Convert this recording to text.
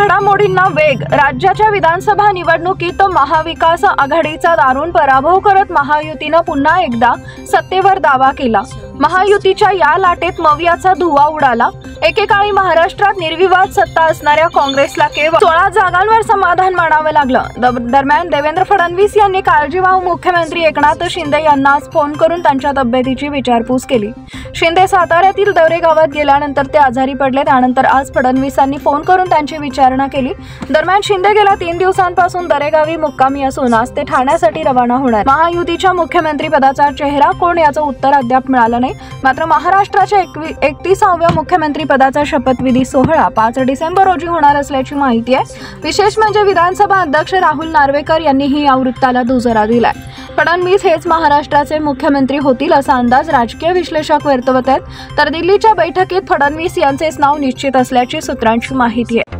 घडामोडींना वेग। राज्याच्या विधानसभा निवडणुकीत महाविकास आघाडीचा दारुण पराभव करत महायुतीने पुन्हा एकदा सत्तेवर दावा केला। महायुतीच्या या लाटेत मवियाचा धुव्वा उडाला। एकेकाळी महाराष्ट्रात निर्विवाद सत्ता असणाऱ्या काँग्रेसला केवळ 16 जागांवर समाधान मानावे लागलं। दरम्यान देवेंद्र फडणवीस यांनी काळजीवाहू मुख्यमंत्री एकनाथ शिंदे यांना आज फोन करून त्यांच्या तब्येतीची विचारपूस केली। शिंदे साताऱ्यातील दौरे गावात गेल्यानंतर ते आजारी पडले। त्यानंतर आज फडणवीसांनी फोन करून त्यांची विचारणा केली। दरम्यान शिंदे गेल्या 3 दिवसांपासून दरेगावी मुक्कामी असून आज ते ठाण्यासाठी रवाना होणार। महायुतीच्या मुख्यमंत्री पदाचा चेहरा कोण याचं उत्तर अद्याप मिळालं नाही। मात्र महाराष्ट्राच्या 31व्या मुख्यमंत्री पदाचा शपथविधी सोहळा 5 डिसेंबर रोजी होणार असल्याची माहिती आहे। विशेष म्हणजे विधानसभा अध्यक्ष राहुल नार्वेकर यांनीही या वृत्ताला दुजोरा दिलाय। फडणवीस हेच महाराष्ट्राचे मुख्यमंत्री होतील असा अंदाज राजकीय विश्लेषक वर्तवत आहेत। तर दिल्लीच्या बैठकीत फडणवीस यांचेच नाव निश्चित असल्याची सूत्रांची माहिती आहे।